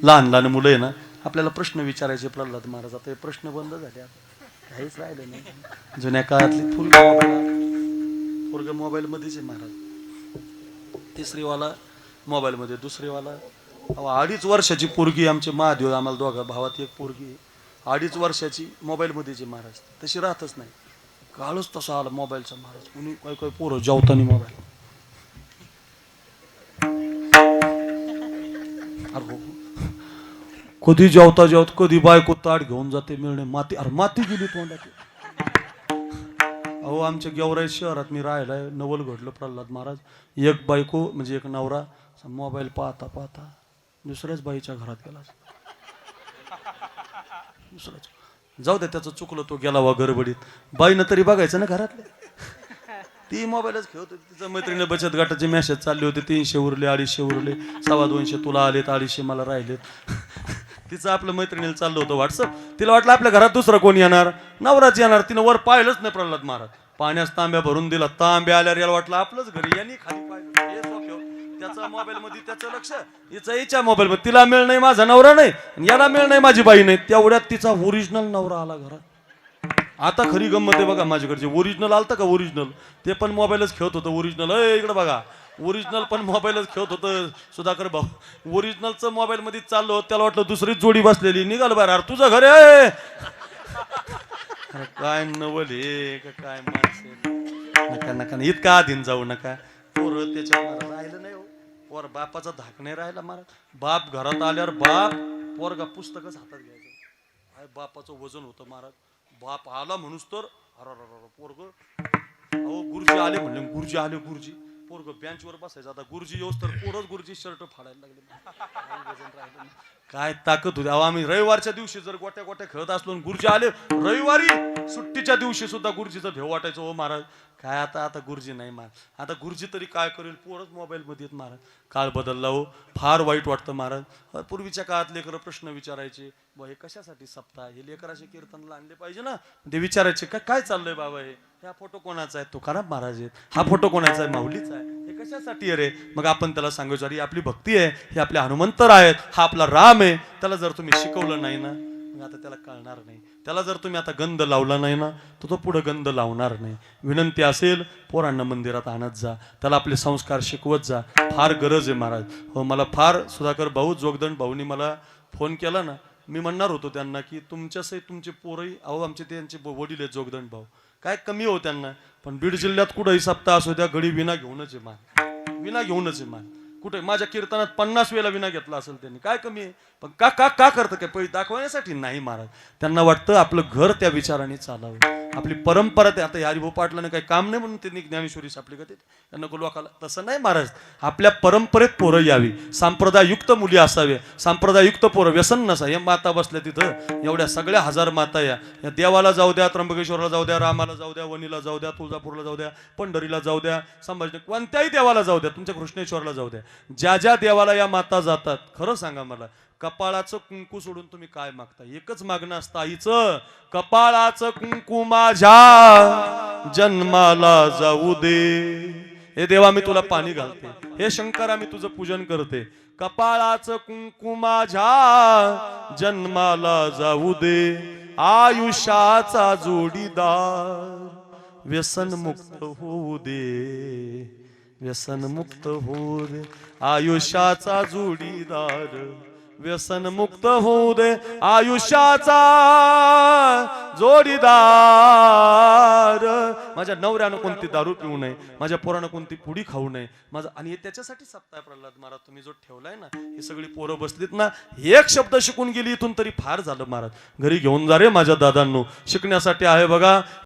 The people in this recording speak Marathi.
लहान लहान मुलं आहे ना, आपल्याला प्रश्न विचारायचे प्रल्हाद महाराज. आता हे प्रश्न बंद झाले, काहीच राहिलं नाही. जुन्या काळातली पोरग मोबाईलमध्येच आहे महाराज. तिसरीवाला मोबाईलमध्ये, दुसरीवाला 2.5 वर्षाची पोरगी आमचे महादेव, आम्हाला दोघा भावात एक पोरगी 2.5 वर्षाची मोबाईलमध्येच आहे महाराज. तशी राहतच नाही. काळच तसा आला मोबाईलचा महाराज. कुणी काही काही पोरं जेवताना मोबाईल. अरे कधी जेवता जेवत कधी बायको ताट घेऊन जाते मिळणे माती. अरे माती गेली तोंडाची. अहो आमच्या गेवराई शहरात मी राहिलाय, नवल घडलं प्रल्हाद महाराज. एक बायको म्हणजे एक नवरा मोबाईल पाहता पाहता दुसऱ्याच बाईच्या घरात गेला. दुसऱ्याच, जाऊ दे त्याचं चुकलं, तो गेला वा गडबडीत. बाईनं तरी बघायचं ना घरातले. ती मोबाईलच खेळत होती. तिच्या मैत्रिणी बचत गटाचे मेसेज चालले होते, 300 उरले, 250 उरले, 250 तुला आलेत, 250 मला राहिलेत. तिचं आपलं मैत्रिणीला चाललं होतं व्हॉट्सअप. तिला वाटलं आपल्या घरात दुसरं कोण येणार, नवराच येणार. तिनं वर पाहिलंच नाही प्रल्हाद महाराज. पाण्यास तांब्या भरून दिला. तांब्या आल्यावर याला वाटलं आपलंच घरी, यांनी खाली पाहिलं. त्याचा मोबाईल मध्ये त्याचं लक्ष, हिच्या मोबाईल मध्ये. तिला मिळ नाही माझा नवरा नाही, याला मिळ नाही माझी बाई नाही. तेवढ्यात तिचा ओरिजिनल नवरा आला घरात. आता खरी गंमत आहे बघा माझ्याकडचे. ओरिजिनल आलतं का ओरिजिनल, ते पण मोबाईलच खेळत होतं. ओरिजिनल इकडे बघा, ओरिजिनल पण मोबाईलच खेळत होतं सुधाकर भाऊ. ओरिजिनलचं मोबाईल मध्ये चाललो, त्याला वाटलं दुसरीच जोडी बसलेली. निघाल बाहेर, अरे तुझं घर आहे. काय नवल हे काय माणसं. नका नका इतका आधीन जाऊ नका. पोरं त्याच्या राहिलं नाही हो. पोर बापाचा धाक नाही राहिला महाराज. बाप घरात आल्यावर बाप पोरगा पुस्तकच हातात घ्यायचं. काय बापाचं वजन होतं महाराज. बाप आला म्हणूस तर पोरग, अहो गुरुजी आले म्हणले, गुरुजी आले गुरुजी. पोरग बेंचवर बसायचं. आता गुरुजी येऊस तर पोरच गुरुजी शर्ट फाडायला लागले. काय ताकद होती. अहो आम्ही रविवारच्या दिवशी जर गोट्या गोट्या खेळत असलो, गुरुजी आले रविवारी, सुट्टीच्या दिवशी सुद्धा गुरुजीचं भेव वाटायचं. हो महाराज काय आता गुरुजी नाही महाराज. आता गुरुजी तरी काय करेल, पोरच मोबाईल मध्ये येत महाराज. काळ बदलला हो, फार वाईट वाटतं महाराज. पूर्वीच्या काळात लेकरं प्रश्न विचारायचे, हे कशासाठी सप्ताह, हे लेकराचे कीर्तनला आणले पाहिजे ना. ते विचारायचे काय चाललंय बाबा, हे हा फोटो कोणाचा आहे, तुकाराम महाराज आहेत. हा फोटो कोणाचा आहे, माऊलीचा आहे. हे कशासाठी रे. मग आपण त्याला सांगायचं, अरे आपली भक्ती आहे, हे आपले हनुमंतर आहेत, हा आपला राम आहे. त्याला जर तुम्ही शिकवलं नाही ना, मग आता त्याला कळणार नाही. त्याला जर तुम्ही आता गंध लावला नाही ना, तर तो पुढे गंध लावणार नाही. विनंती असेल पोरांना मंदिरात आणत जा, त्याला आपले संस्कार शिकवत जा. फार गरज आहे महाराज. हो मला फार सुधाकर भाऊ जोगदंड भाऊनी मला फोन केला ना, मी म्हणणार होतो त्यांना की तुमच्यासहित तुमचे पोरही, अहो आमचे त्यांचे वडील आहेत जोगदंड भाऊ, काय कमी हो त्यांना. पण बीड जिल्ह्यात कुठंही सप्ताह असू द्या, घडी विना घेऊनच आहे मान, विना घेऊनच आहे मान. कुठे माझ्या कीर्तनात 50 वेळा विना घेतला असेल त्यांनी, काय कमी आहे. पण का का का करतं काय, पैसे दाखवण्यासाठी नाही महाराज. त्यांना वाटतं आपलं घर त्या विचाराने चालावं, आपली परंपरा. ते आता हरिभाऊ पाटलाने काही काम नाही म्हणून त्यांनी ज्ञानेश्वरी सापली का, ते नको लोकाला. तसं नाही महाराज. आपल्या परंपरेत पोरं यावी, सांप्रदायुक्त मुली असावे, सांप्रदायुक्त पोरं, व्यसन नसा. या माता बसल्या तिथं, एवढ्या सगळ्या 1000 माता या देवाला जाऊ द्या, त्र्यंबकेश्वरला जाऊ द्या, रामाला जाऊ द्या, वनीला जाऊ द्या, तुळजापूरला जाऊ द्या, पंढरीला जाऊ द्या, संभाजी कोणत्याही देवाला जाऊ द्या, तुमच्या कृष्णेश्वरला जाऊ द्या. ज्या ज्या देवाला या माता जातात, खरं सांगा मला, कपाळाचं कुंकू सोडून तुम्ही काय मागता. एकच मागणं असतं आईचं, कपाळाचं कुंकू माझ्या जन्माला जाऊ दे. हे देवा मी तुला पाणी घालते, हे शंकरा मी तुझं पूजन करते. कपाळाचं कुंकू माझ्या जन्माला जाऊ दे, आयुष्याचा जोडीदार व्यसन मुक्त होऊ दे, व्यसन मुक्त होऊ दे, आयुष्याचा जोडीदार व्यसन मुक्त होऊ दे, आयुष्याचा जोडीदार. माझ्या नवऱ्यानं कोणती दारू पिऊ नये, माझ्या पोरानं कोणती पुडी खाऊ नये माझा. आणि त्याच्यासाठी सप्ताह प्रल्हाद महाराज तुम्ही जो ठेवलाय ना, ही सगळी पोरं बसलीत ना, एक शब्द शिकून गेली इथून तरी फार झालं महाराज. घरी घेऊन जा रे माझ्या दादांनो, शिकण्यासाठी आहे बघा.